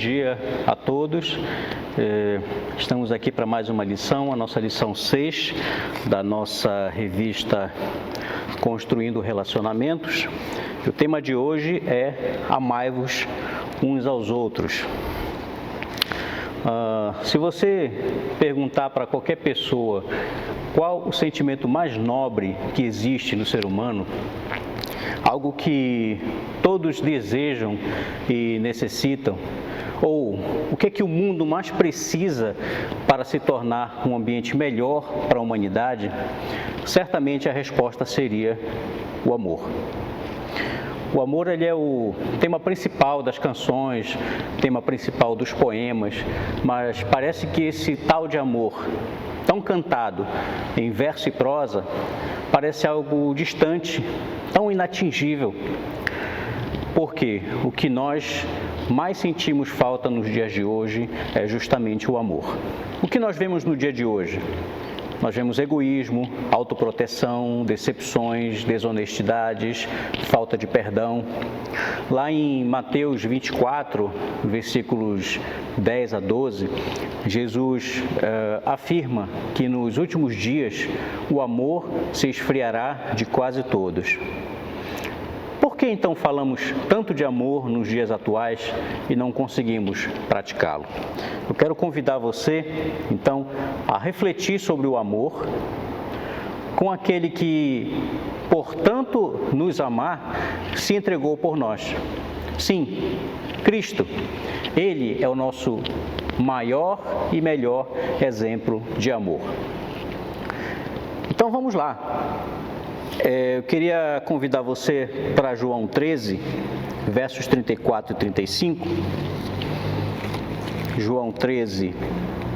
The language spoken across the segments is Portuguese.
dia a todos. Estamos aqui para mais uma lição, a nossa lição 6 da nossa revista Construindo Relacionamentos. O tema de hoje é Amai-vos uns aos outros. Se você perguntar para qualquer pessoa qual o sentimento mais nobre que existe no ser humano, algo que todos desejam e necessitam, ou o que é que o mundo mais precisa para se tornar um ambiente melhor para a humanidade, certamente a resposta seria o amor. O amor, ele é o tema principal das canções, tema principal dos poemas, mas parece que esse tal de amor, tão cantado em verso e prosa, parece algo distante, tão inatingível. Porque o que nós mais sentimos falta nos dias de hoje é justamente o amor. O que nós vemos no dia de hoje? Nós vemos egoísmo, autoproteção, decepções, desonestidades, falta de perdão. Lá em Mateus 24, versículos 10 a 12, Jesus afirma que nos últimos dias o amor se esfriará de quase todos. Por que então falamos tanto de amor nos dias atuais e não conseguimos praticá-lo? Eu quero convidar você, então, a refletir sobre o amor com aquele que, por tanto nos amar, se entregou por nós. Sim, Cristo. Ele é o nosso maior e melhor exemplo de amor. Então vamos lá. Eu queria convidar você para João 13, versos 34 e 35. João 13,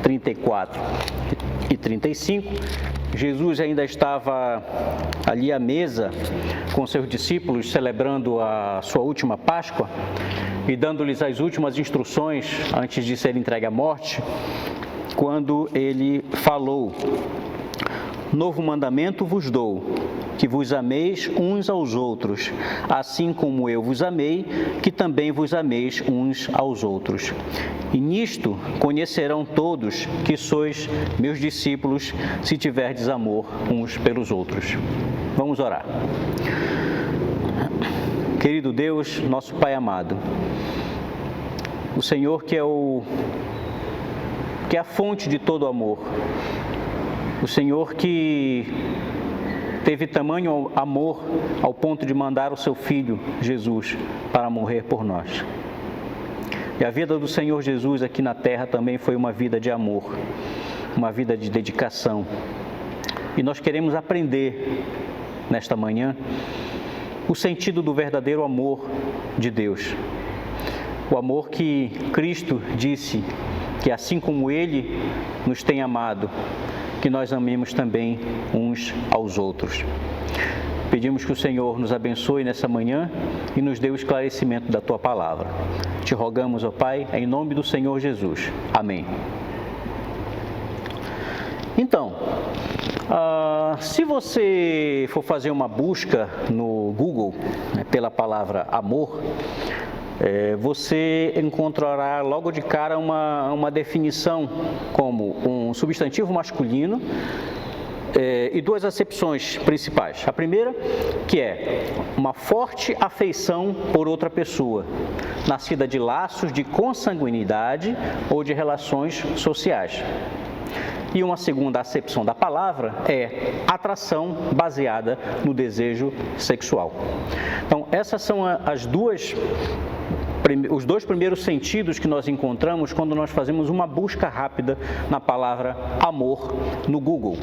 34 e 35. Jesus ainda estava ali à mesa com seus discípulos, celebrando a sua última Páscoa e dando-lhes as últimas instruções antes de ser entregue à morte, quando ele falou: Novo mandamento vos dou, que vos ameis uns aos outros, assim como eu vos amei, que também vos ameis uns aos outros. E nisto conhecerão todos que sois meus discípulos, se tiverdes amor uns pelos outros. Vamos orar. Querido Deus, nosso Pai amado, o Senhor que é a fonte de todo amor, o Senhor que teve tamanho amor ao ponto de mandar o seu Filho, Jesus, para morrer por nós. E a vida do Senhor Jesus aqui na terra também foi uma vida de amor, uma vida de dedicação. E nós queremos aprender, nesta manhã, o sentido do verdadeiro amor de Deus. O amor que Cristo disse que, assim como Ele nos tem amado, que nós amemos também uns aos outros. Pedimos que o Senhor nos abençoe nessa manhã e nos dê o esclarecimento da Tua palavra. Te rogamos, ó Pai, em nome do Senhor Jesus. Amém. Então, se você for fazer uma busca no Google, pela palavra amor, você encontrará logo de cara uma definição como um substantivo masculino e duas acepções principais. A primeira, que é uma forte afeição por outra pessoa, nascida de laços de consanguinidade ou de relações sociais. E uma segunda acepção da palavra é atração baseada no desejo sexual. Então, essas são os dois primeiros sentidos que nós encontramos quando nós fazemos uma busca rápida na palavra amor no Google.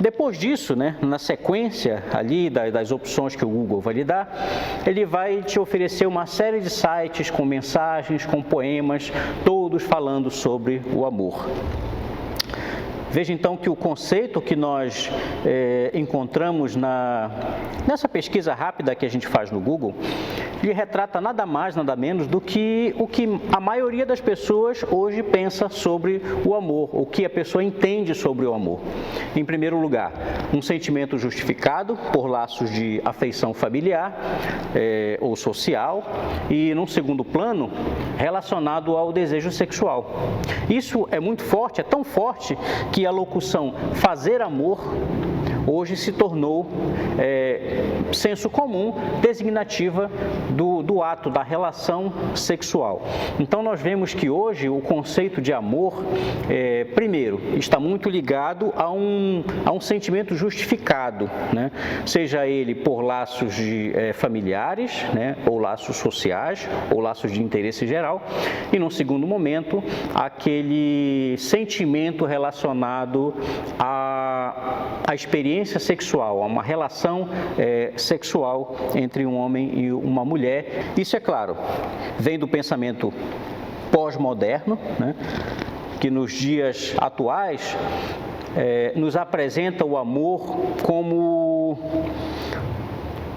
Depois disso, na sequência ali das opções que o Google vai lhe dar, ele vai te oferecer uma série de sites com mensagens, com poemas, todos falando sobre o amor. Veja então que o conceito que nós encontramos nessa pesquisa rápida que a gente faz no Google, ele retrata nada mais, nada menos do que o que a maioria das pessoas hoje pensa sobre o amor, o que a pessoa entende sobre o amor. Em primeiro lugar, um sentimento justificado por laços de afeição familiar ou social, e num segundo plano, relacionado ao desejo sexual. Isso é muito forte, é tão forte que a locução fazer amor hoje se tornou senso comum, designativa do ato, da relação sexual. Então nós vemos que hoje o conceito de amor, primeiro, está muito ligado a um sentimento justificado, né? Seja ele por laços familiares, né? Ou laços sociais, ou laços de interesse geral, e num segundo momento, aquele sentimento relacionado à experiência sexual, a uma relação sexual entre um homem e uma mulher. Isso, é claro, vem do pensamento pós-moderno, né, que nos dias atuais nos apresenta o amor como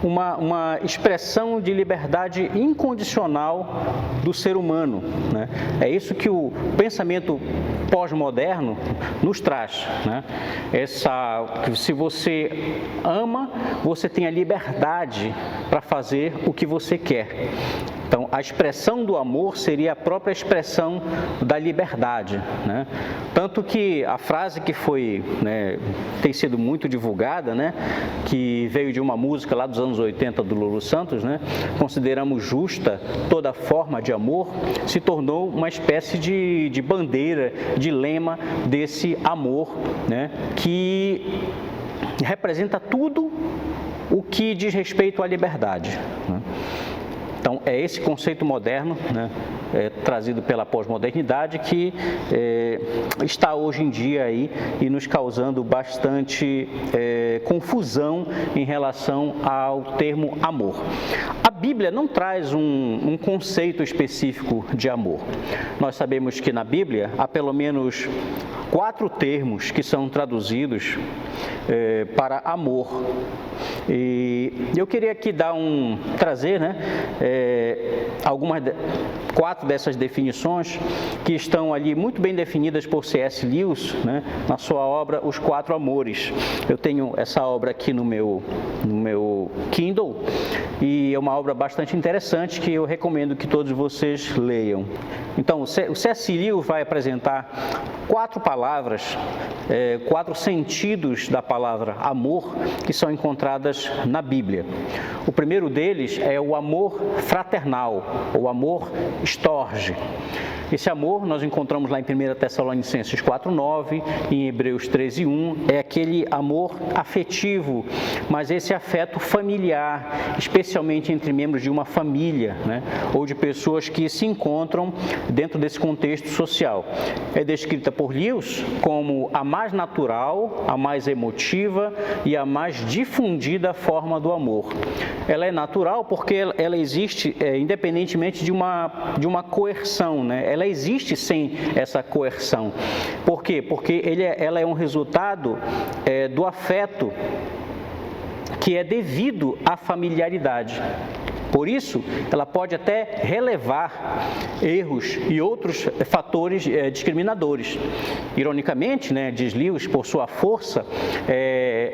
uma expressão de liberdade incondicional do ser humano, né? É isso que o pensamento pós-moderno nos traz, né? Se você ama, você tem a liberdade para fazer o que você quer. Então, a expressão do amor seria a própria expressão da liberdade, né? Tanto que a frase que tem sido muito divulgada, né, que veio de uma música lá dos anos 80 do Lulu Santos, né, consideramos justa toda forma de amor, se tornou uma espécie de bandeira, de lema desse amor, né, que representa tudo o que diz respeito à liberdade, né? Então, é esse conceito moderno, né, trazido pela pós-modernidade, que está hoje em dia aí e nos causando bastante confusão em relação ao termo amor. A Bíblia não traz um conceito específico de amor. Nós sabemos que na Bíblia há pelo menos 4 termos que são traduzidos para amor. E eu queria aqui trazer, né, algumas 4 dessas definições que estão ali muito bem definidas por C.S. Lewis, né, na sua obra Os 4 Amores. Eu tenho essa obra aqui no meu Kindle e é uma obra bastante interessante que eu recomendo que todos vocês leiam. Então, o C.S. Lewis vai apresentar 4 palavras, 4 sentidos da palavra amor que são encontradas na Bíblia. O primeiro deles é o amor fraternal, ou amor storge. Esse amor nós encontramos lá em 1 Tessalonicenses 4:9, em Hebreus 13:1, é aquele amor afetivo, mas esse afeto familiar, especialmente entre membros de uma família, né, ou de pessoas que se encontram dentro desse contexto social. É descrita por Lewis como a mais natural, a mais emotiva e a mais difundida forma do amor. Ela é natural porque ela existe independentemente de uma coerção, né? Ela existe sem essa coerção. Por quê? Porque ela é um resultado do afeto que é devido à familiaridade. Por isso, ela pode até relevar erros e outros fatores discriminadores. Ironicamente, né, diz Lewis, por sua força,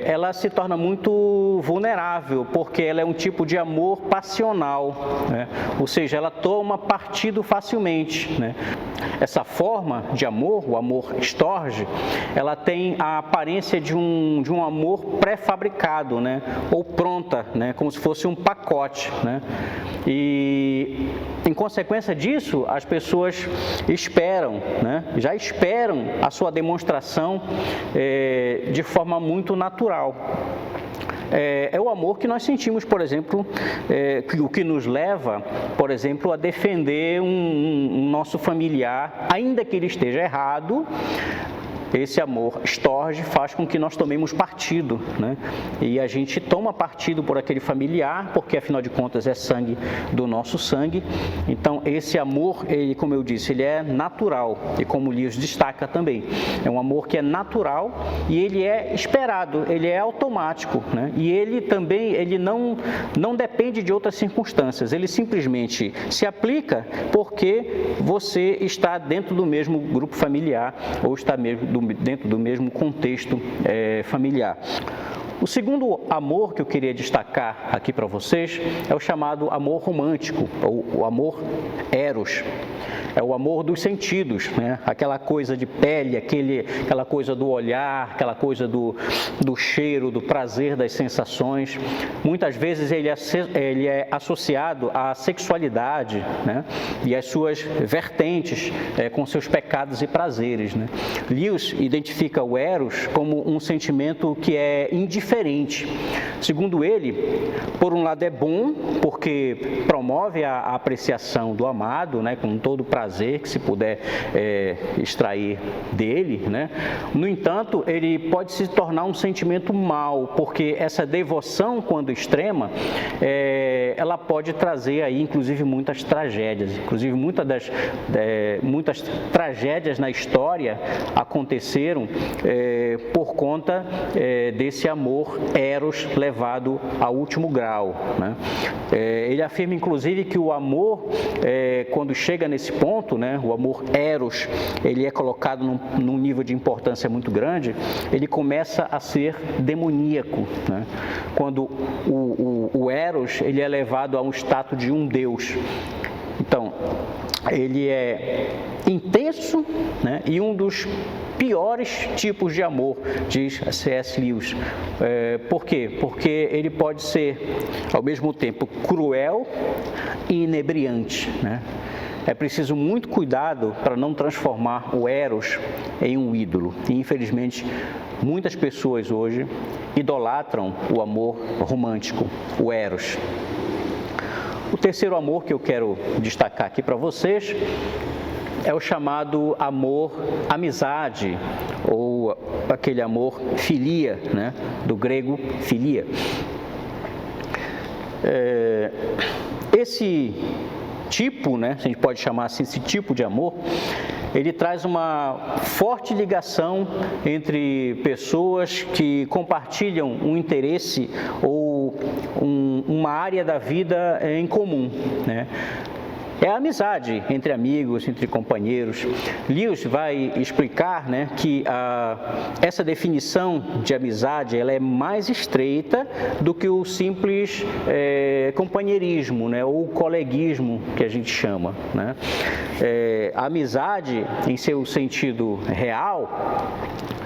ela se torna muito vulnerável, porque ela é um tipo de amor passional, né? Ou seja, ela toma partido facilmente, né? Essa forma de amor, o amor storge, ela tem a aparência de um amor pré-fabricado, né? Ou pronta, né? Como se fosse um pacote, né? E, em consequência disso, as pessoas esperam, né? Já esperam a sua demonstração de forma muito natural. É o amor que nós sentimos, por exemplo, o que nos leva, por exemplo, a defender um nosso familiar, ainda que ele esteja errado, esse amor estorge faz com que nós tomemos partido, né? E a gente toma partido por aquele familiar, porque afinal de contas é sangue do nosso sangue. Então esse amor, ele, como eu disse, ele é natural, e como o Lewis destaca também, é um amor que é natural e ele é esperado, ele é automático, né? E ele também, ele não depende de outras circunstâncias, ele simplesmente se aplica porque você está dentro do mesmo grupo familiar ou está dentro do mesmo contexto familiar. O segundo amor que eu queria destacar aqui para vocês é o chamado amor romântico, ou o amor eros. É o amor dos sentidos, né? Aquela coisa de pele, aquela coisa do olhar, aquela coisa do cheiro, do prazer, das sensações. Muitas vezes ele é associado à sexualidade, né? E às suas vertentes, com seus pecados e prazeres, né? Lewis identifica o eros como um sentimento que é indiferente. Segundo ele, por um lado é bom, porque promove a apreciação do amado, né? Com todo o prazer que se puder extrair dele, né? No entanto, ele pode se tornar um sentimento mau, porque essa devoção, quando extrema, ela pode trazer aí, inclusive, muitas tragédias. Inclusive, muitas tragédias na história aconteceram por conta desse amor eros levado ao último grau, né? Ele afirma, inclusive, que o amor, quando chega nesse ponto, né, o amor eros, ele é colocado num nível de importância muito grande, ele começa a ser demoníaco, né? Quando o eros, ele é levado a um status de um deus. Então, ele é intenso, né, e um dos piores tipos de amor, diz C.S. Lewis. Por quê? Porque ele pode ser, ao mesmo tempo, cruel e inebriante, né? É preciso muito cuidado para não transformar o eros em um ídolo. E, infelizmente, muitas pessoas hoje idolatram o amor romântico, o eros. O terceiro amor que eu quero destacar aqui para vocês é o chamado amor amizade, ou aquele amor filia, né? Do grego filia. Esse tipo, né, a gente pode chamar assim, esse tipo de amor, ele traz uma forte ligação entre pessoas que compartilham um interesse ou uma área da vida em comum, né? É a amizade entre amigos, entre companheiros. Lewis vai explicar, né, que essa definição de amizade ela é mais estreita do que o simples companheirismo, né, ou coleguismo que a gente chama, né? A amizade, em seu sentido real,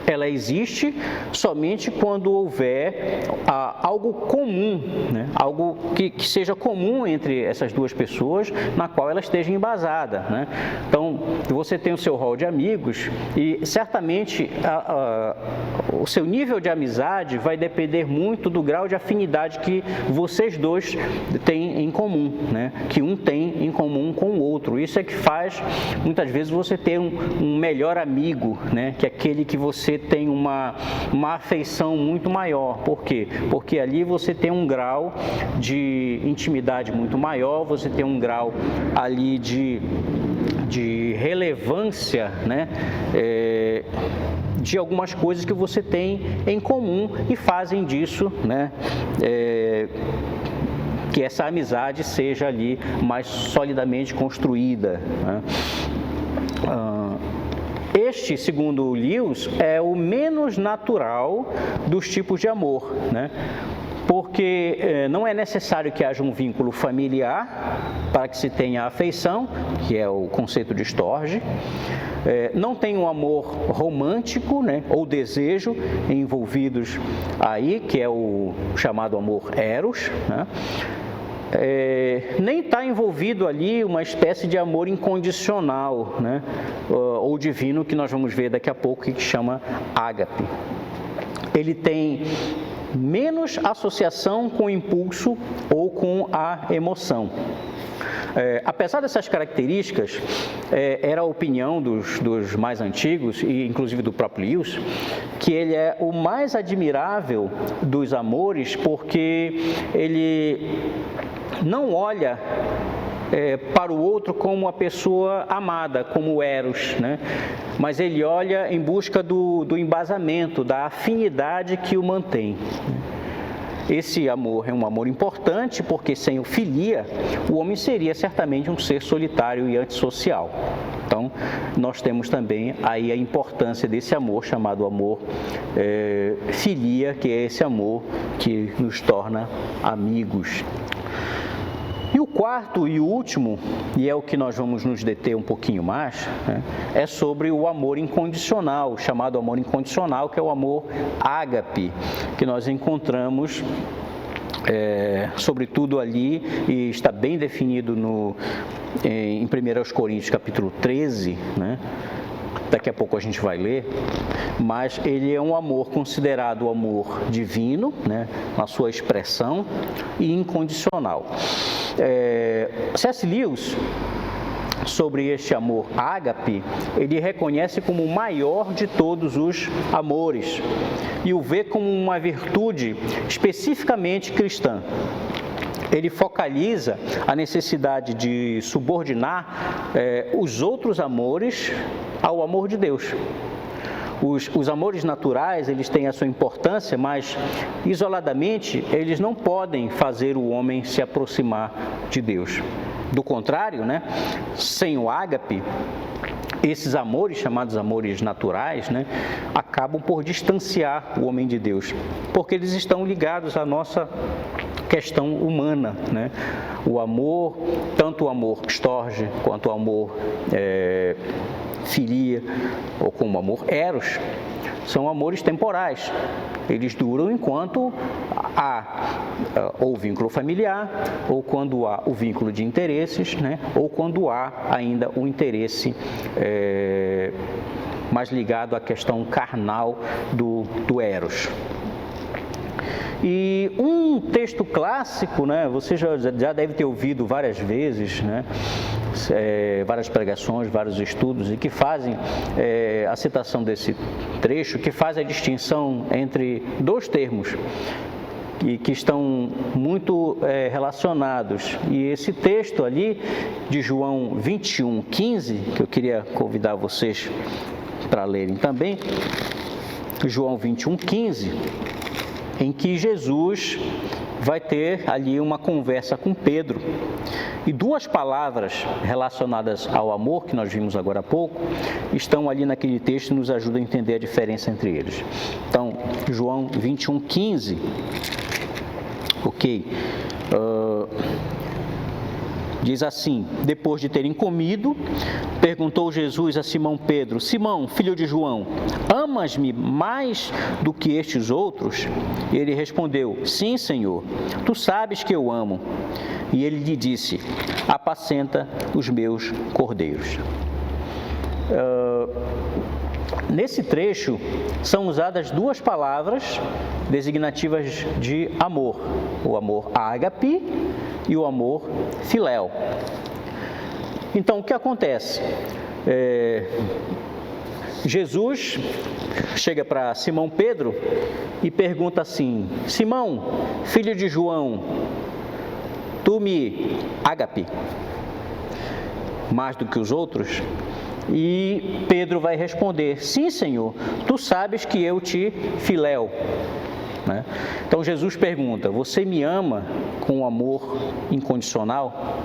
ela existe somente quando houver algo comum, né? Algo que seja comum entre essas duas pessoas, na qual ela esteja embasada, né? Então, você tem o seu rol de amigos e certamente o seu nível de amizade vai depender muito do grau de afinidade que vocês dois têm em comum, né? Que um tem em comum com o outro. Isso é que faz, muitas vezes, você ter um melhor amigo, né? Que é aquele que você tem uma afeição muito maior. Por quê? Porque ali você tem um grau de intimidade muito maior, você tem um grau ali de relevância, né? De algumas coisas que você tem em comum e fazem disso, né? Que essa amizade seja ali mais solidamente construída, né? Este, segundo Lewis, é o menos natural dos tipos de amor, né? Porque não é necessário que haja um vínculo familiar para que se tenha afeição, que é o conceito de Storge. Não tem um amor romântico, né, ou desejo envolvidos aí, que é o chamado amor eros, né? Nem está envolvido ali uma espécie de amor incondicional, né, ou divino, que nós vamos ver daqui a pouco, que chama ágape. Ele tem menos associação com o impulso ou com a emoção. apesar dessas características, era a opinião dos mais antigos, e inclusive do próprio Lewis, que ele é o mais admirável dos amores, porque ele não olha para o outro como a pessoa amada, como o Eros, né? Mas ele olha em busca do embasamento, da afinidade que o mantém. Esse amor é um amor importante, porque sem o filia, o homem seria certamente um ser solitário e antissocial. Então, nós temos também aí a importância desse amor, chamado amor filia, que é esse amor que nos torna amigos. E o quarto e último, e é o que nós vamos nos deter um pouquinho mais, né, é sobre o amor incondicional, chamado amor incondicional, que é o amor ágape, que nós encontramos, sobretudo ali, e está bem definido em 1 Coríntios capítulo 13, né? Daqui a pouco a gente vai ler, mas ele é um amor considerado o amor divino, né, na sua expressão, e incondicional. C.S. Lewis, sobre este amor ágape, ele reconhece como o maior de todos os amores e o vê como uma virtude especificamente cristã. Ele focaliza a necessidade de subordinar os outros amores ao amor de Deus. Os amores naturais, eles têm a sua importância, mas isoladamente eles não podem fazer o homem se aproximar de Deus. Do contrário, né, sem o ágape, esses amores, chamados amores naturais, né, acabam por distanciar o homem de Deus, porque eles estão ligados à nossa questão humana, né? O amor, tanto o amor storge, quanto o amor filia, ou como o amor eros, são amores temporais. Eles duram enquanto há ou vínculo familiar, ou quando há o vínculo de interesses, né? Ou quando há ainda o interesse mais ligado à questão carnal do eros. E um texto clássico, né, você já deve ter ouvido várias vezes, né, várias pregações, vários estudos, e que fazem a citação desse trecho, que faz a distinção entre dois termos e que estão muito relacionados. E esse texto ali, de João 21:15, que eu queria convidar vocês para lerem também, João 21:15, em que Jesus vai ter ali uma conversa com Pedro. E duas palavras relacionadas ao amor, que nós vimos agora há pouco, estão ali naquele texto e nos ajudam a entender a diferença entre eles. Então, João 21:15, ok? Diz assim: depois de terem comido, perguntou Jesus a Simão Pedro: Simão, filho de João, amas-me mais do que estes outros? E ele respondeu: sim, Senhor, tu sabes que eu amo. E ele lhe disse: apacenta os meus cordeiros. Nesse trecho são usadas duas palavras designativas de amor: o amor ágape e o amor filéu. Então, o que acontece? Jesus chega para Simão Pedro e pergunta assim: Simão, filho de João, tu me ágape mais do que os outros? E Pedro vai responder: sim, Senhor, tu sabes que eu te filéu. Né? Então Jesus pergunta: você me ama com amor incondicional?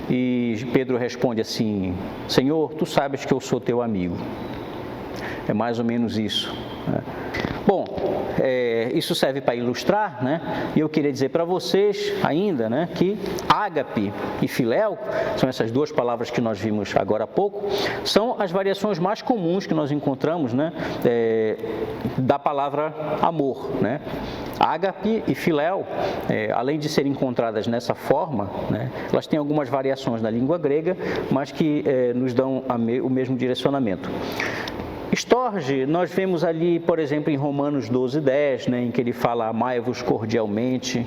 E Pedro responde assim: Senhor, tu sabes que eu sou teu amigo. É mais ou menos isso, né? Bom, isso serve para ilustrar, né? E eu queria dizer para vocês ainda, né, que ágape e filéu, são essas duas palavras que nós vimos agora há pouco, são as variações mais comuns que nós encontramos, né, da palavra amor, né? Ágape e filéu, além de serem encontradas nessa forma, né, elas têm algumas variações na língua grega, mas que nos dão o mesmo direcionamento. Storge, nós vemos ali, por exemplo, em Romanos 12:10, né, em que ele fala: amai-vos cordialmente.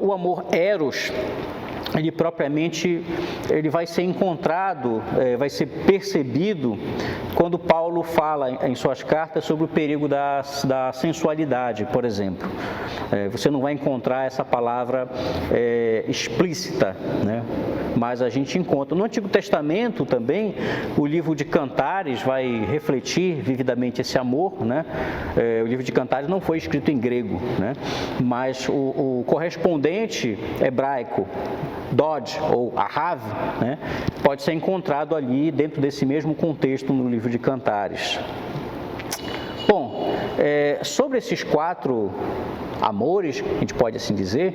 O amor eros ele propriamente ele vai ser encontrado, vai ser percebido quando Paulo fala em suas cartas sobre o perigo da sensualidade, por exemplo. Você não vai encontrar essa palavra explícita, né? Mas a gente encontra. No Antigo Testamento também, o livro de Cantares vai refletir vividamente esse amor, né? O livro de Cantares não foi escrito em grego, né? Mas o correspondente hebraico, Dod ou Ahav, né, pode ser encontrado ali dentro desse mesmo contexto no livro de Cantares. Bom, sobre esses 4 amores, a gente pode assim dizer,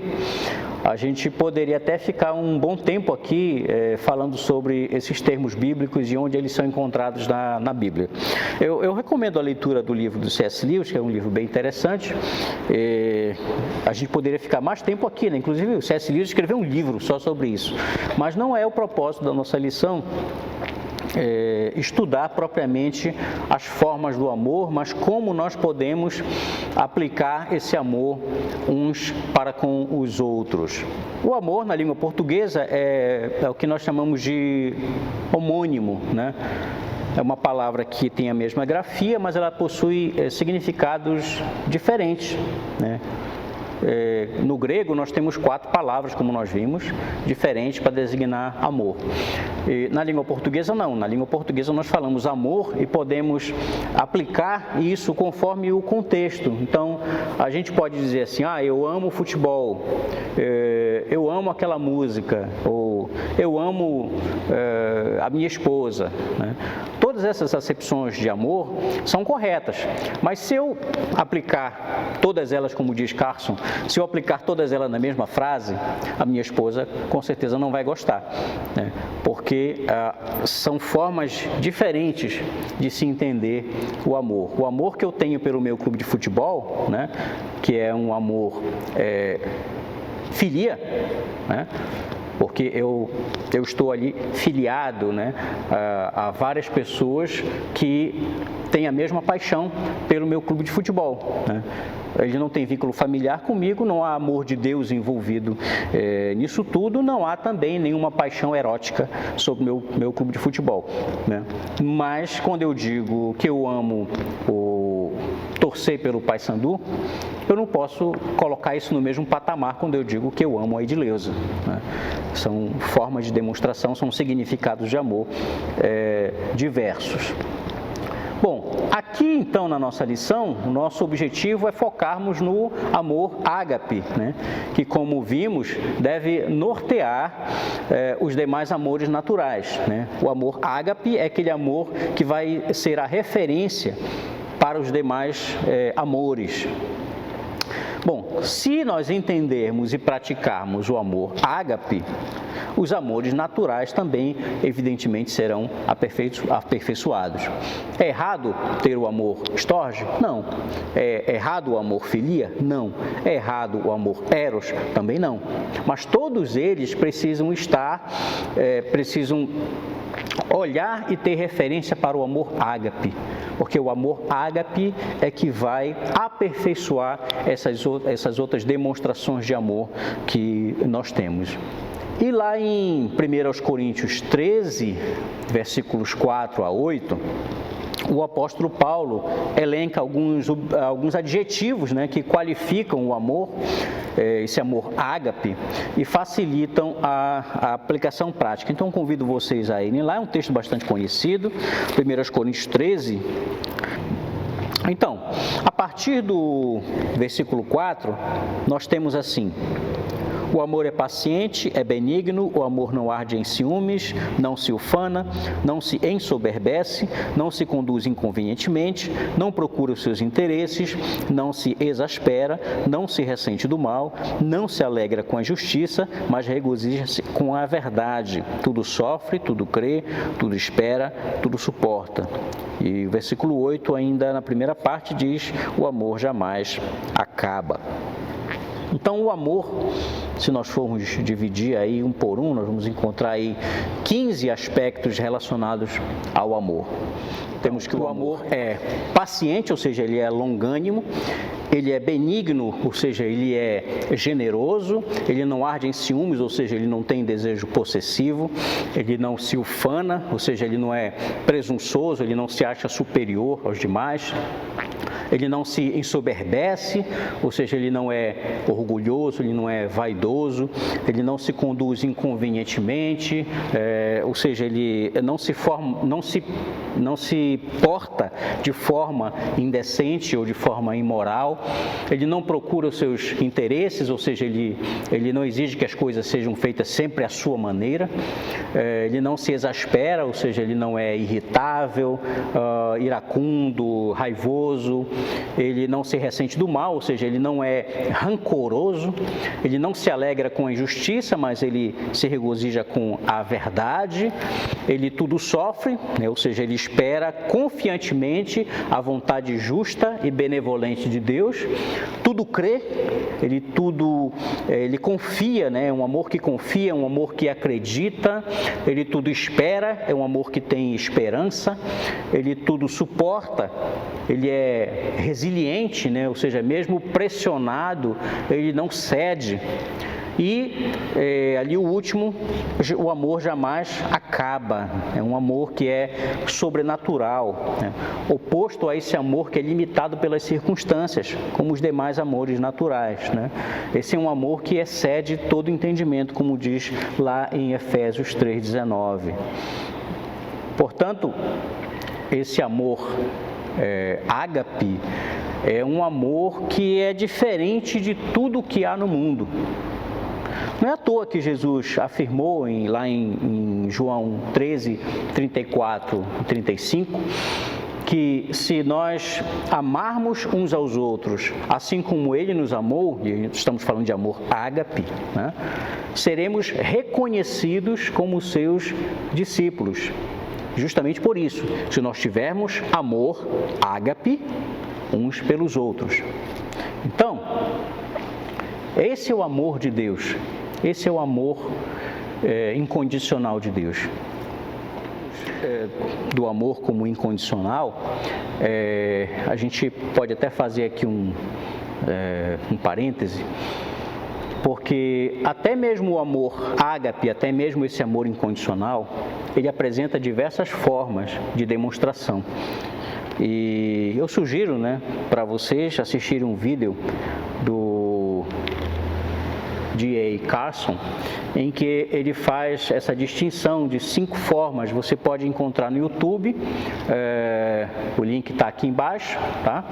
a gente poderia até ficar um bom tempo aqui falando sobre esses termos bíblicos e onde eles são encontrados na Bíblia. Eu recomendo a leitura do livro do C.S. Lewis, que é um livro bem interessante. A gente poderia ficar mais tempo aqui, né? Inclusive o C.S. Lewis escreveu um livro só sobre isso, mas não é o propósito da nossa lição. Estudar propriamente as formas do amor, mas como nós podemos aplicar esse amor uns para com os outros. O amor, na língua portuguesa, é o que nós chamamos de homônimo, né? É uma palavra que tem a mesma grafia, mas ela possui significados diferentes, né? No grego, nós temos 4 palavras, como nós vimos, diferentes para designar amor. Na língua portuguesa, não. Na língua portuguesa, nós falamos amor e podemos aplicar isso conforme o contexto. Então, a gente pode dizer assim, eu amo futebol, eu amo aquela música, ou eu amo a minha esposa, né? Todas essas acepções de amor são corretas, mas se eu aplicar todas elas, como diz Carson, se eu aplicar todas elas na mesma frase, a minha esposa com certeza não vai gostar, né? Porque são formas diferentes de se entender o amor. O amor que eu tenho pelo meu clube de futebol, né, que é um amor filia, né? Porque eu estou ali filiado, né, a várias pessoas que têm a mesma paixão pelo meu clube de futebol, né? Ele não tem vínculo familiar comigo, não há amor de Deus envolvido nisso tudo, não há também nenhuma paixão erótica sobre o meu clube de futebol, né? Mas quando eu digo que eu amo torcer pelo Paysandu, eu não posso colocar isso no mesmo patamar quando eu digo que eu amo a Edileuza, né? São formas de demonstração, são significados de amor diversos. Bom, aqui então na nossa lição, o nosso objetivo é focarmos no amor ágape, né? Que, como vimos, deve nortear os demais amores naturais, né? O amor ágape é aquele amor que vai ser a referência para os demais amores. Bom, se nós entendermos e praticarmos o amor ágape, os amores naturais também, evidentemente, serão aperfeiçoados. É errado ter o amor storge? Não. É errado o amor filia? Não. É errado o amor eros? Também não. Mas todos eles precisam precisam olhar e ter referência para o amor ágape, porque o amor ágape é que vai aperfeiçoar essas outras demonstrações de amor que nós temos. E lá em 1 Coríntios 13, versículos 4 a 8, o apóstolo Paulo elenca alguns adjetivos, né, que qualificam o amor, esse amor ágape, e facilitam a aplicação prática. Então, convido vocês a irem lá, é um texto bastante conhecido, 1 Coríntios 13. Então, a partir do versículo 4, nós temos assim: o amor é paciente, é benigno, o amor não arde em ciúmes, não se ufana, não se ensoberbece, não se conduz inconvenientemente, não procura os seus interesses, não se exaspera, não se ressente do mal, não se alegra com a injustiça, mas regozija-se com a verdade. Tudo sofre, tudo crê, tudo espera, tudo suporta. E o versículo 8, ainda na primeira parte, diz: o amor jamais acaba. Então, o amor, se nós formos dividir aí um por um, nós vamos encontrar aí 15 aspectos relacionados ao amor. Temos que o amor é paciente, ou seja, ele é longânimo, ele é benigno, ou seja, ele é generoso, ele não arde em ciúmes, ou seja, ele não tem desejo possessivo, ele não se ufana, ou seja, ele não é presunçoso, ele não se acha superior aos demais, ele não se ensoberbece, ou seja, ele não é orgulhoso, ele não é vaidoso, ele não se conduz inconvenientemente, ou seja, ele não se porta de forma indecente ou de forma imoral, ele não procura os seus interesses, ou seja, ele não exige que as coisas sejam feitas sempre à sua maneira, ele não se exaspera, ou seja, ele não é irritável, iracundo, raivoso, ele não se ressente do mal, ou seja, ele não é rancoroso, ele não se alegra com a injustiça, mas ele se regozija com a verdade, ele tudo sofre, né? Ou seja, ele espera confiantemente a vontade justa e benevolente de Deus, tudo crê, ele confia, né? É um amor que confia, é um amor que acredita, ele tudo espera, é um amor que tem esperança, ele tudo suporta, ele é resiliente, né? Ou seja, mesmo pressionado, ele não cede. E ali o último, o amor jamais acaba, é um amor que é sobrenatural, né? Oposto a esse amor que é limitado pelas circunstâncias, como os demais amores naturais, né? Esse é um amor que excede todo entendimento, como diz lá em Efésios 3,19. Portanto, esse amor ágape é um amor que é diferente de tudo o que há no mundo. Não é à toa que Jesus afirmou lá em João 13, 34 e 35, que se nós amarmos uns aos outros, assim como Ele nos amou, e estamos falando de amor ágape, né, seremos reconhecidos como seus discípulos. Justamente por isso, se nós tivermos amor ágape uns pelos outros. Então, esse é o amor de Deus, esse é o amor incondicional de Deus. Do amor como incondicional, a gente pode até fazer aqui um parêntese, porque até mesmo o amor ágape, até mesmo esse amor incondicional, ele apresenta diversas formas de demonstração. E eu sugiro, né, para vocês assistirem um vídeo do D.A. Carson, em que ele faz essa distinção de 5 formas. Você pode encontrar no YouTube, o link está aqui embaixo, tá?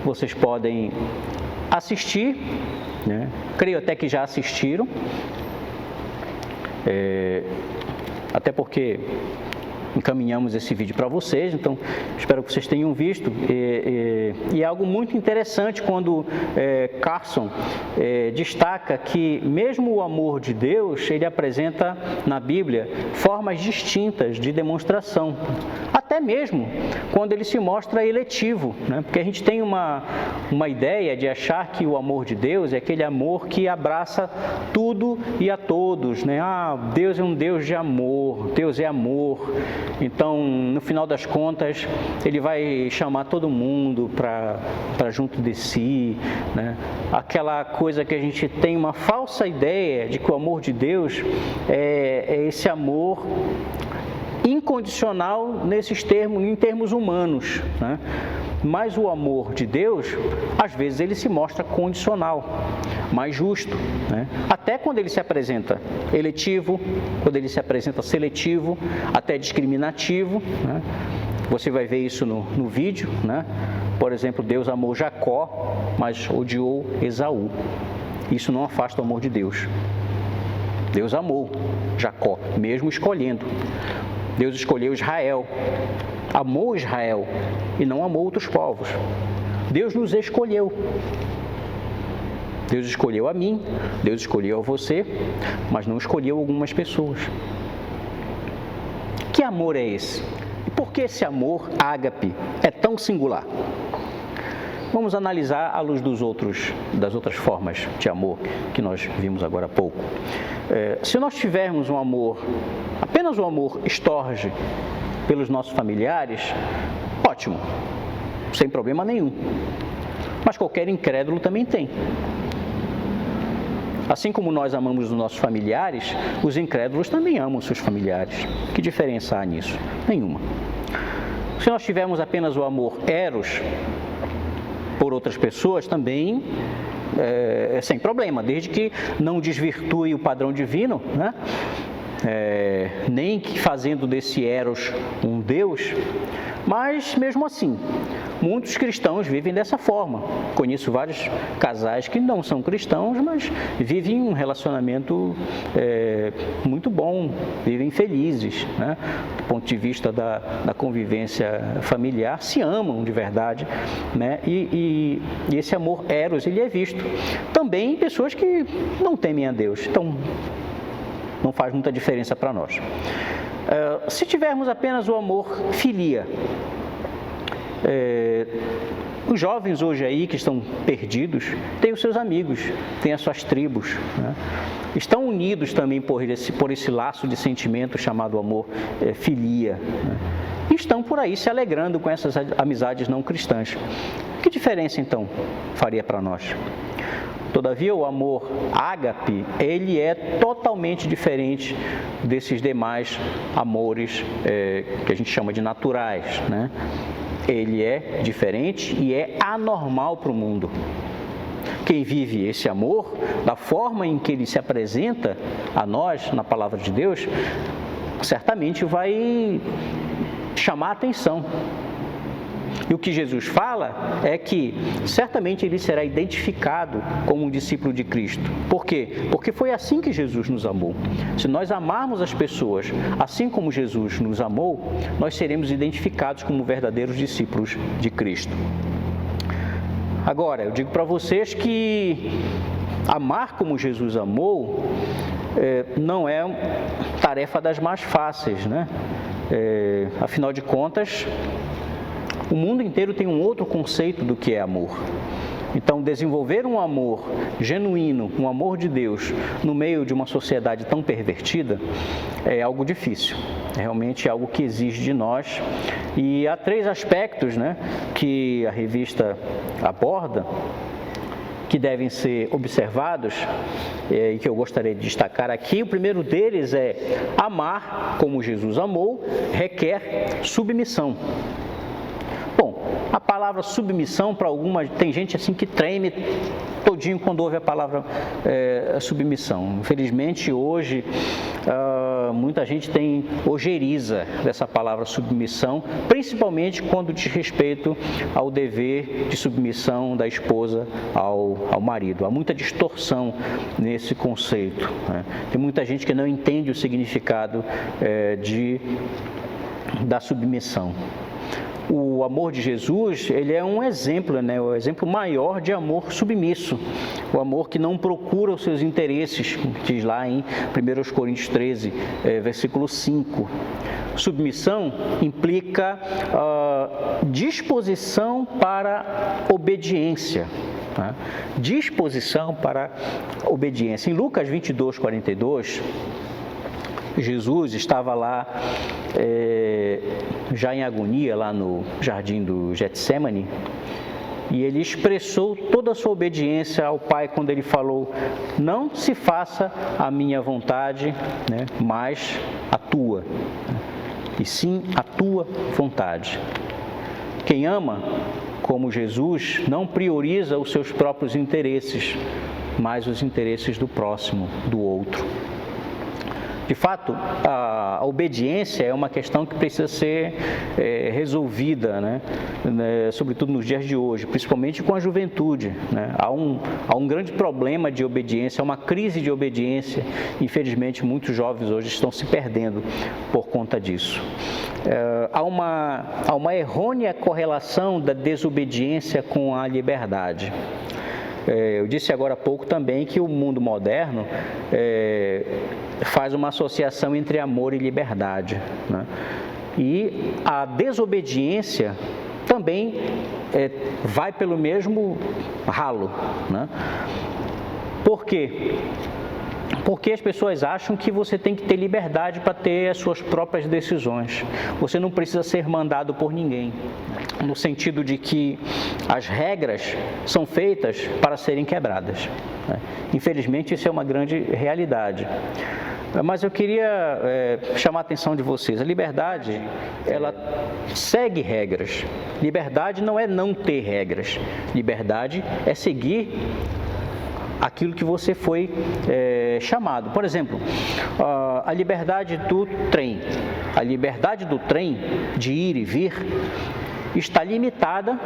Vocês podem assistir, né? Creio até que já assistiram, até porque encaminhamos esse vídeo para vocês, então espero que vocês tenham visto. E é algo muito interessante quando Carson destaca que mesmo o amor de Deus, ele apresenta na Bíblia formas distintas de demonstração, até mesmo quando ele se mostra eletivo, né? Porque a gente tem uma ideia de achar que o amor de Deus é aquele amor que abraça tudo e a todos, né? Deus é um Deus de amor, Deus é amor. Então, no final das contas, ele vai chamar todo mundo para junto de si, né? Aquela coisa que a gente tem uma falsa ideia de que o amor de Deus é esse amor incondicional em termos humanos, né? Mas o amor de Deus, às vezes, ele se mostra condicional, mais justo, né? Até quando ele se apresenta eletivo, quando ele se apresenta seletivo, até discriminativo, né? Você vai ver isso no vídeo, né? Por exemplo, Deus amou Jacó, mas odiou Esaú. Isso não afasta o amor de Deus. Deus amou Jacó, mesmo escolhendo. Deus escolheu Israel, amou Israel e não amou outros povos. Deus nos escolheu. Deus escolheu a mim, Deus escolheu a você, mas não escolheu algumas pessoas. Que amor é esse? E por que esse amor ágape é tão singular? Vamos analisar à luz das outras formas de amor que nós vimos agora há pouco. Se nós tivermos um amor, apenas um amor estorge pelos nossos familiares, ótimo, sem problema nenhum. mas qualquer incrédulo também tem. Assim como nós amamos os nossos familiares, os incrédulos também amam os seus familiares. Que diferença há nisso? Nenhuma. Se nós tivermos apenas o amor eros por outras pessoas, também é sem problema, desde que não desvirtue o padrão divino, né? Nem que fazendo desse eros um Deus, mas mesmo assim, muitos cristãos vivem dessa forma. Conheço vários casais que não são cristãos, mas vivem um relacionamento muito bom, vivem felizes, né? Do ponto de vista da convivência familiar, se amam de verdade, né? E esse amor eros, ele é visto também em pessoas que não temem a Deus. Então, não faz muita diferença para nós. Se tivermos apenas o amor filia, os jovens hoje aí que estão perdidos têm os seus amigos, têm as suas tribos, né? Estão unidos também por esse laço de sentimento chamado amor filia, né? E estão por aí se alegrando com essas amizades não cristãs. Que diferença então faria para nós? Todavia, o amor ágape, ele é totalmente diferente desses demais amores que a gente chama de naturais, né? Ele é diferente e é anormal para o mundo. Quem vive esse amor, da forma em que ele se apresenta a nós, na palavra de Deus, certamente vai chamar a atenção. E o que Jesus fala é que certamente ele será identificado como um discípulo de Cristo. Por quê? Porque foi assim que Jesus nos amou. Se nós amarmos as pessoas assim como Jesus nos amou, nós seremos identificados como verdadeiros discípulos de Cristo. Agora, eu digo para vocês que amar como Jesus amou não é tarefa das mais fáceis, né? Afinal de contas, o mundo inteiro tem um outro conceito do que é amor. Então, desenvolver um amor genuíno, um amor de Deus, no meio de uma sociedade tão pervertida, é algo difícil. É realmente algo que exige de nós. E há 3 aspectos, né, que a revista aborda, que devem ser observados e que eu gostaria de destacar aqui. O primeiro deles é: amar como Jesus amou requer submissão. Bom, a palavra submissão para algumas, tem gente assim que treme todinho quando ouve a palavra submissão. Infelizmente hoje muita gente tem ojeriza dessa palavra submissão, principalmente quando diz respeito ao dever de submissão da esposa ao marido. Há muita distorção nesse conceito, né? Tem muita gente que não entende o significado da submissão. O amor de Jesus, ele é um exemplo, né? O exemplo maior de amor submisso. O amor que não procura os seus interesses, diz lá em 1 Coríntios 13, versículo 5. Submissão implica disposição para obediência. Tá? Disposição para obediência. Em Lucas 22, 42... Jesus estava lá, já em agonia, lá no jardim do Getsêmani, e ele expressou toda a sua obediência ao Pai quando ele falou: não se faça a minha vontade, né, mas a tua, e sim a tua vontade. Quem ama como Jesus não prioriza os seus próprios interesses, mas os interesses do próximo, do outro. De fato, a obediência é uma questão que precisa ser resolvida, né? Sobretudo nos dias de hoje, principalmente com a juventude, né? Há um grande problema de obediência, há uma crise de obediência. Infelizmente, muitos jovens hoje estão se perdendo por conta disso. Há uma errônea correlação da desobediência com a liberdade. Eu disse agora há pouco também que o mundo moderno faz uma associação entre amor e liberdade, né? E a desobediência também vai pelo mesmo ralo, né? Por quê? Porque as pessoas acham que você tem que ter liberdade para ter as suas próprias decisões. Você não precisa ser mandado por ninguém. no sentido de que as regras são feitas para serem quebradas. Infelizmente, isso é uma grande realidade. Mas eu queria chamar a atenção de vocês. A liberdade, ela segue regras. Liberdade não é não ter regras. Liberdade é seguir aquilo que você foi chamado. Por exemplo, a liberdade do trem. A liberdade do trem de ir e vir está limitada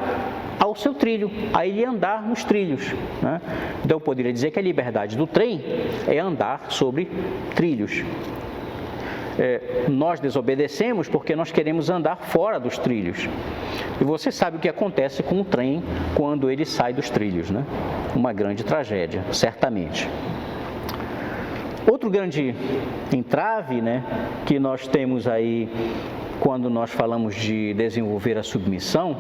ao seu trilho, a ele andar nos trilhos, né? Então, eu poderia dizer que a liberdade do trem é andar sobre trilhos. Nós desobedecemos porque nós queremos andar fora dos trilhos. E você sabe o que acontece com o trem quando ele sai dos trilhos, né? Uma grande tragédia, certamente. Outro grande entrave, né, que nós temos aí quando nós falamos de desenvolver a submissão,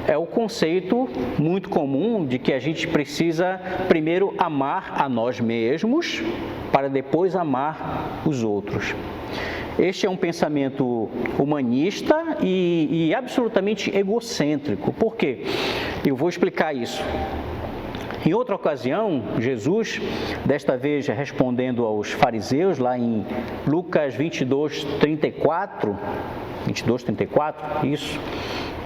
é o conceito muito comum de que a gente precisa primeiro amar a nós mesmos para depois amar os outros. Este é um pensamento humanista e absolutamente egocêntrico. Por quê? Eu vou explicar isso. Em outra ocasião, Jesus, desta vez respondendo aos fariseus, lá em Lucas 22:34, isso,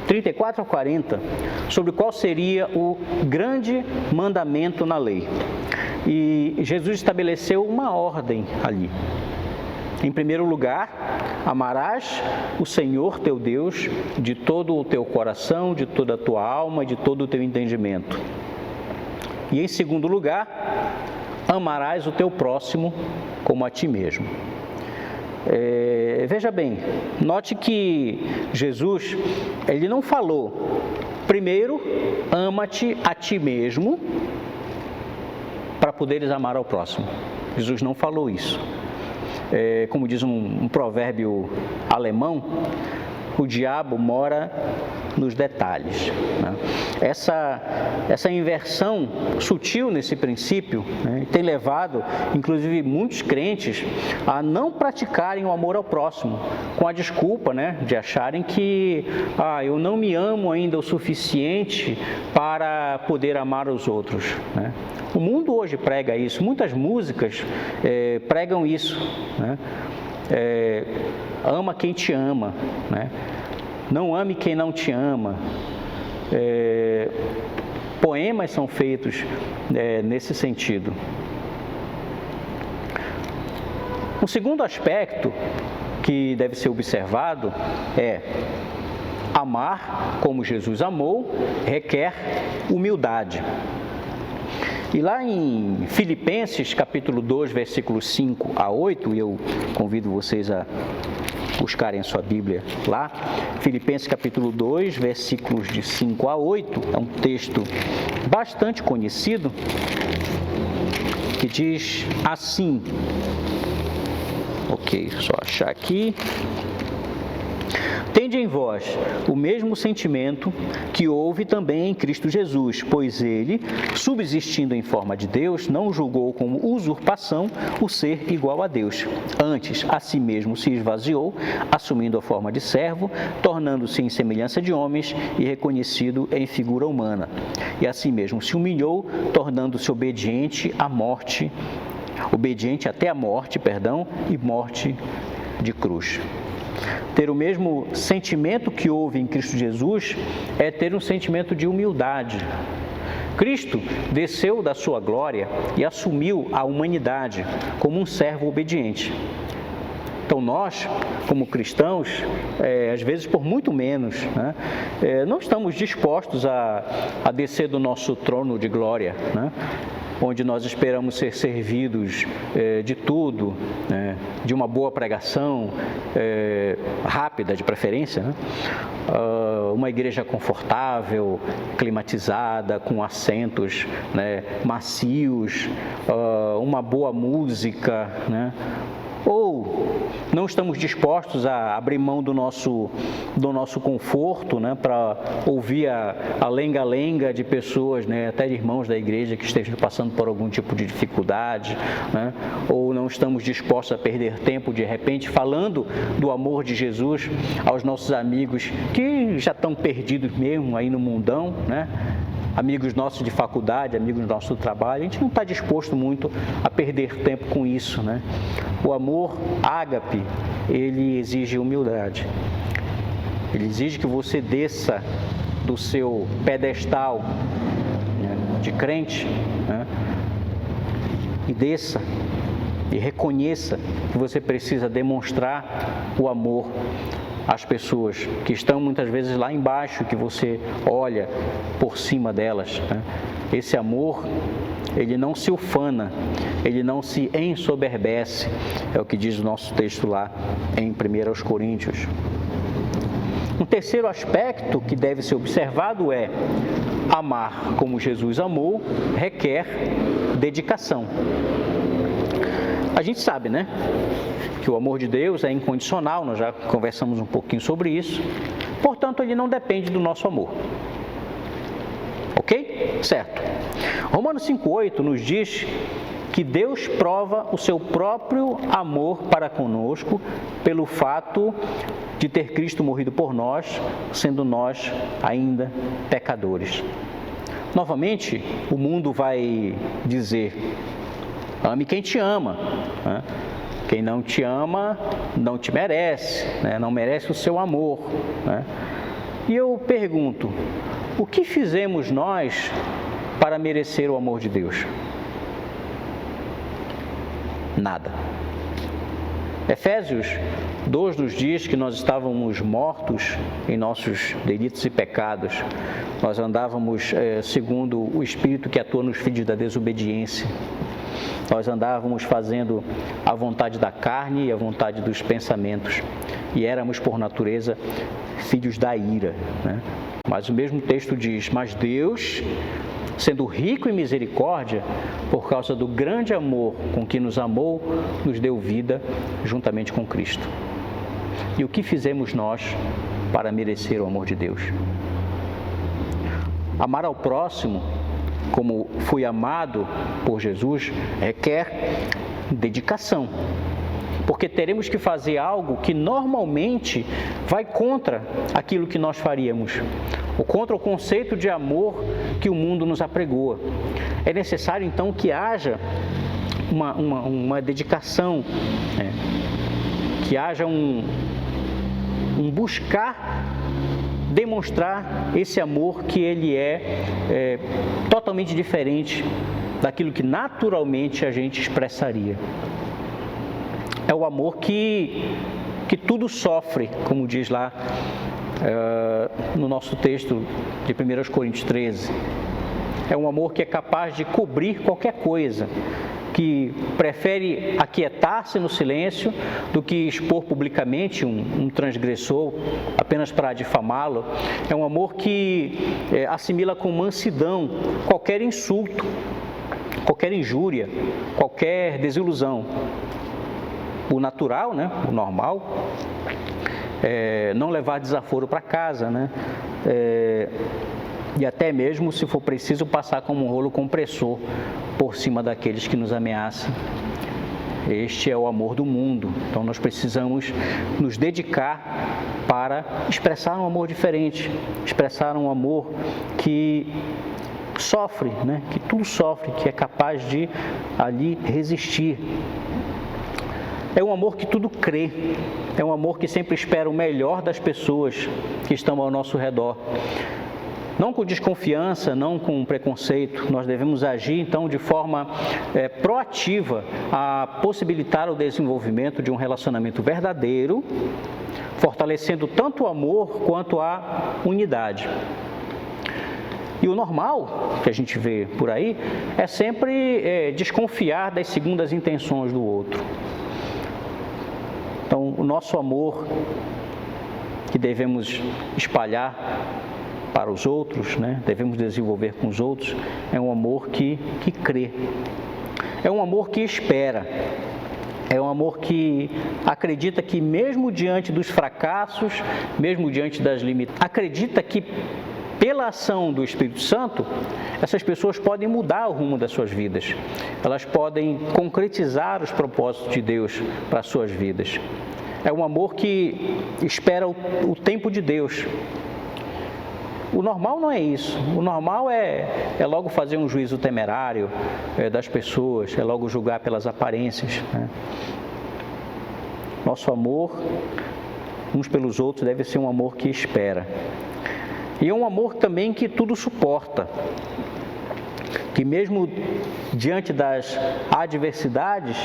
34 a 40, sobre qual seria o grande mandamento na lei. E Jesus estabeleceu uma ordem ali. Em primeiro lugar, amarás o Senhor teu Deus de todo o teu coração, de toda a tua alma, de todo o teu entendimento. E em segundo lugar, amarás o teu próximo como a ti mesmo. Veja bem, note que Jesus, ele não falou, primeiro, ama-te a ti mesmo, para poderes amar ao próximo. Jesus não falou isso. Como diz um provérbio alemão, o diabo mora nos detalhes, né? Essa inversão sutil nesse princípio, né, tem levado, inclusive, muitos crentes a não praticarem o amor ao próximo, com a desculpa, né, de acharem que eu não me amo ainda o suficiente para poder amar os outros, né? O mundo hoje prega isso, muitas músicas pregam isso, né? Ama quem te ama, né? Não ame quem não te ama. Poemas são feitos nesse sentido. Um segundo aspecto que deve ser observado é: amar como Jesus amou requer humildade. E lá em Filipenses, capítulo 2, versículos 5 a 8, e eu convido vocês a buscarem a sua Bíblia lá, Filipenses capítulo 2, versículos de 5 a 8, é um texto bastante conhecido, que diz assim, só achar aqui: tende em vós o mesmo sentimento que houve também em Cristo Jesus, pois ele, subsistindo em forma de Deus, não julgou como usurpação o ser igual a Deus. Antes, a si mesmo se esvaziou, assumindo a forma de servo, tornando-se em semelhança de homens e reconhecido em figura humana. E a si mesmo se humilhou, tornando-se obediente até a morte, e morte de cruz. Ter o mesmo sentimento que houve em Cristo Jesus é ter um sentimento de humildade. Cristo desceu da sua glória e assumiu a humanidade como um servo obediente. Então nós, como cristãos, às vezes por muito menos, né, não estamos dispostos a descer do nosso trono de glória, né, onde nós esperamos ser servidos de tudo, né, de uma boa pregação, rápida de preferência, né, uma igreja confortável, climatizada, com assentos, né, macios, uma boa música, né, ou não estamos dispostos a abrir mão do nosso conforto, né, para ouvir a lenga-lenga de pessoas, né, até de irmãos da igreja que estejam passando por algum tipo de dificuldade, né, ou não estamos dispostos a perder tempo, de repente, falando do amor de Jesus aos nossos amigos que já estão perdidos mesmo aí no mundão, né? Amigos nossos de faculdade, amigos nossos do trabalho. A gente não está disposto muito a perder tempo com isso, né? O amor ágape, ele exige humildade. Ele exige que você desça do seu pedestal, né, de crente, né, e desça e reconheça que você precisa demonstrar o amor às pessoas que estão muitas vezes lá embaixo, que você olha por cima delas, né? Esse amor, ele não se ufana, ele não se ensoberbece, é o que diz o nosso texto lá em 1 Coríntios. Um terceiro aspecto que deve ser observado é: amar como Jesus amou requer dedicação. A gente sabe, né, que o amor de Deus é incondicional, nós já conversamos um pouquinho sobre isso, portanto, ele não depende do nosso amor. Ok? Certo. Romanos 5,8 nos diz que Deus prova o seu próprio amor para conosco pelo fato de ter Cristo morrido por nós, sendo nós ainda pecadores. Novamente, o mundo vai dizer: ame quem te ama, né? Quem não te ama não te merece, né? Não merece o seu amor, né? E eu pergunto: o que fizemos nós para merecer o amor de Deus? Nada. Efésios 2 nos diz que nós estávamos mortos em nossos delitos e pecados. Nós andávamos segundo o Espírito que atua nos filhos da desobediência. Nós andávamos fazendo a vontade da carne e a vontade dos pensamentos. E éramos, por natureza, filhos da ira, né? Mas o mesmo texto diz: mas Deus, sendo rico em misericórdia, por causa do grande amor com que nos amou, nos deu vida juntamente com Cristo. E o que fizemos nós para merecer o amor de Deus? Amar ao próximo como fui amado por Jesus requer dedicação, porque teremos que fazer algo que normalmente vai contra aquilo que nós faríamos, ou contra o conceito de amor que o mundo nos apregoa. É necessário então que haja uma dedicação, né? Que haja um buscar demonstrar esse amor que ele é totalmente diferente daquilo que naturalmente a gente expressaria. É o amor que tudo sofre, como diz lá no nosso texto de 1 Coríntios 13. É um amor que é capaz de cobrir qualquer coisa, que prefere aquietar-se no silêncio do que expor publicamente um transgressor apenas para difamá-lo. É um amor que assimila com mansidão qualquer insulto, qualquer injúria, qualquer desilusão. O natural, né? O normal, não levar desaforo para casa, né? E até mesmo, se for preciso, passar como um rolo compressor por cima daqueles que nos ameaçam. Este é o amor do mundo. Então, nós precisamos nos dedicar para expressar um amor diferente, expressar um amor que sofre, né? Que tudo sofre, que é capaz de ali resistir. É um amor que tudo crê, é um amor que sempre espera o melhor das pessoas que estão ao nosso redor. Não com desconfiança, não com preconceito, nós devemos agir então de forma proativa a possibilitar o desenvolvimento de um relacionamento verdadeiro, fortalecendo tanto o amor quanto a unidade. E o normal que a gente vê por aí é sempre desconfiar das segundas intenções do outro. Então, o nosso amor que devemos espalhar para os outros, né? Devemos desenvolver com os outros, é um amor que crê. É um amor que espera. É um amor que acredita que mesmo diante dos fracassos, mesmo diante das limitações, acredita que pela ação do Espírito Santo, essas pessoas podem mudar o rumo das suas vidas. Elas podem concretizar os propósitos de Deus para as suas vidas. É um amor que espera o tempo de Deus. O normal não é isso. O normal é logo fazer um juízo temerário das pessoas, é logo julgar pelas aparências, né? Nosso amor uns pelos outros deve ser um amor que espera. E é um amor também que tudo suporta, que mesmo diante das adversidades,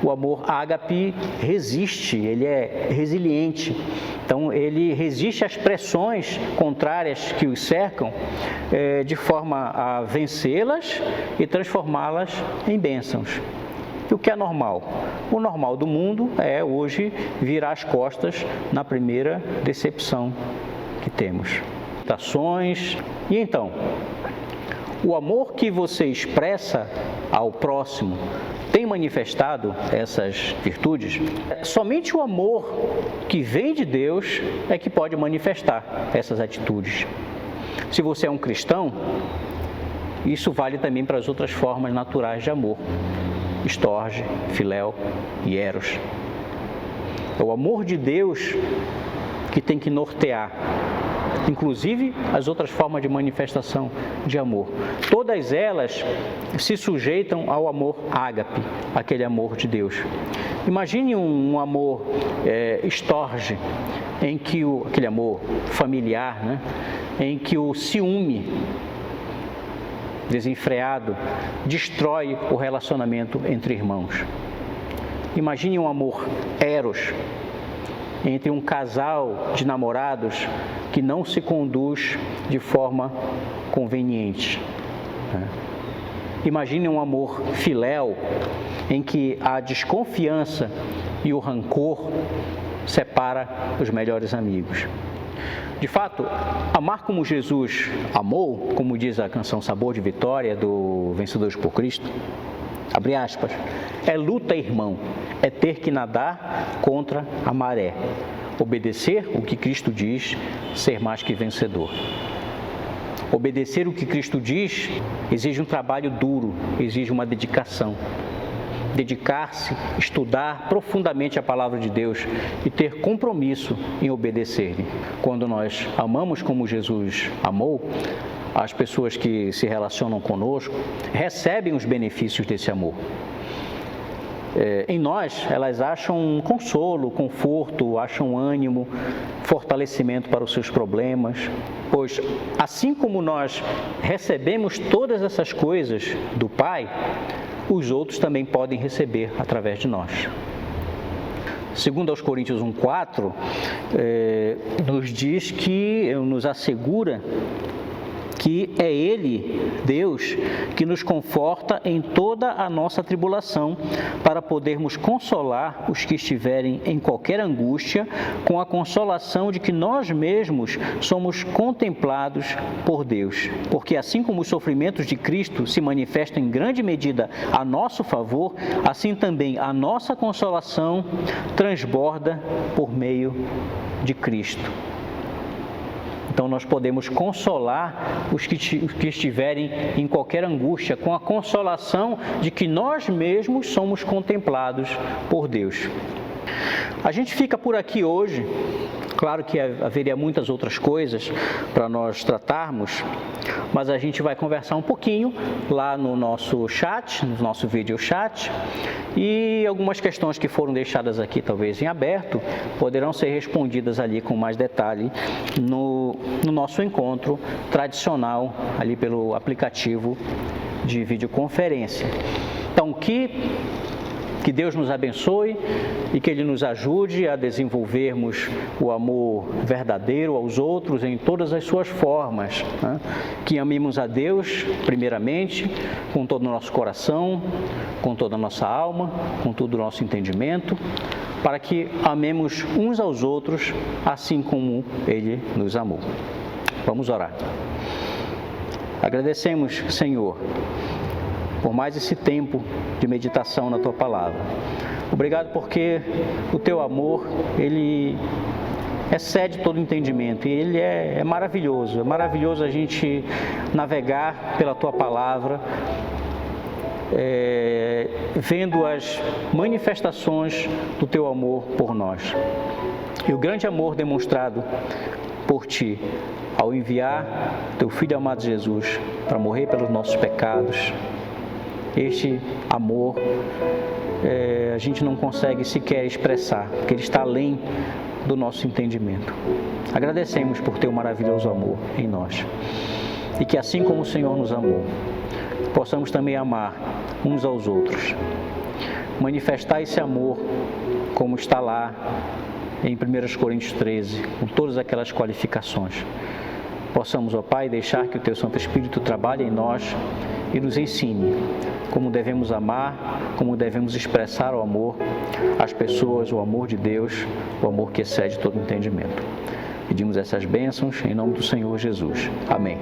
o amor ágape resiste, ele é resiliente. Então, ele resiste às pressões contrárias que os cercam, de forma a vencê-las e transformá-las em bênçãos. E o que é normal? O normal do mundo é hoje virar as costas na primeira decepção que temos. E então, o amor que você expressa ao próximo tem manifestado essas virtudes? Somente o amor que vem de Deus é que pode manifestar essas atitudes. Se você é um cristão, isso vale também para as outras formas naturais de amor: estorge, filéu e eros. É o amor de Deus que tem que nortear, inclusive as outras formas de manifestação de amor. Todas elas se sujeitam ao amor ágape, aquele amor de Deus. Imagine um amor estorge, em que aquele amor familiar, né, em que o ciúme desenfreado destrói o relacionamento entre irmãos. Imagine um amor eros, entre um casal de namorados que não se conduz de forma conveniente. Imagine um amor filéu, em que a desconfiança e o rancor separa os melhores amigos. De fato, amar como Jesus amou, como diz a canção Sabor de Vitória, do Vencedores por Cristo, abre aspas, é luta, irmão, é ter que nadar contra a maré, obedecer o que Cristo diz, ser mais que vencedor. Obedecer o que Cristo diz exige um trabalho duro, exige uma dedicação. Dedicar-se, estudar profundamente a palavra de Deus e ter compromisso em obedecer-lhe. Quando nós amamos como Jesus amou, as pessoas que se relacionam conosco recebem os benefícios desse amor. Em nós, elas acham consolo, conforto, acham ânimo, fortalecimento para os seus problemas, pois assim como nós recebemos todas essas coisas do Pai, os outros também podem receber através de nós. Segundo aos Coríntios 1:4, nos diz que, nos assegura que é Ele, Deus, que nos conforta em toda a nossa tribulação, para podermos consolar os que estiverem em qualquer angústia, com a consolação de que nós mesmos somos contemplados por Deus. Porque assim como os sofrimentos de Cristo se manifestam em grande medida a nosso favor, assim também a nossa consolação transborda por meio de Cristo. Então, nós podemos consolar os que estiverem em qualquer angústia, com a consolação de que nós mesmos somos contemplados por Deus. A gente fica por aqui hoje. Claro que haveria muitas outras coisas para nós tratarmos, mas a gente vai conversar um pouquinho lá no nosso chat, no nosso vídeo chat, e algumas questões que foram deixadas aqui talvez em aberto poderão ser respondidas ali com mais detalhe no nosso encontro tradicional ali pelo aplicativo de videoconferência. Então, que Deus nos abençoe e que Ele nos ajude a desenvolvermos o amor verdadeiro aos outros em todas as suas formas, né? Que amemos a Deus, primeiramente, com todo o nosso coração, com toda a nossa alma, com todo o nosso entendimento, para que amemos uns aos outros assim como Ele nos amou. Vamos orar. Agradecemos, Senhor, por mais esse tempo de meditação na Tua Palavra. Obrigado porque o Teu amor, Ele excede todo entendimento e Ele é maravilhoso. É maravilhoso a gente navegar pela Tua Palavra, vendo as manifestações do Teu amor por nós. E o grande amor demonstrado por Ti, ao enviar Teu Filho amado Jesus para morrer pelos nossos pecados. Este amor a gente não consegue sequer expressar, porque ele está além do nosso entendimento. Agradecemos por Teu maravilhoso amor em nós. E que assim como o Senhor nos amou, possamos também amar uns aos outros. Manifestar esse amor como está lá em 1 Coríntios 13, com todas aquelas qualificações. Possamos, ó Pai, deixar que o Teu Santo Espírito trabalhe em nós e nos ensine como devemos amar, como devemos expressar o amor às pessoas, o amor de Deus, o amor que excede todo entendimento. Pedimos essas bênçãos em nome do Senhor Jesus. Amém.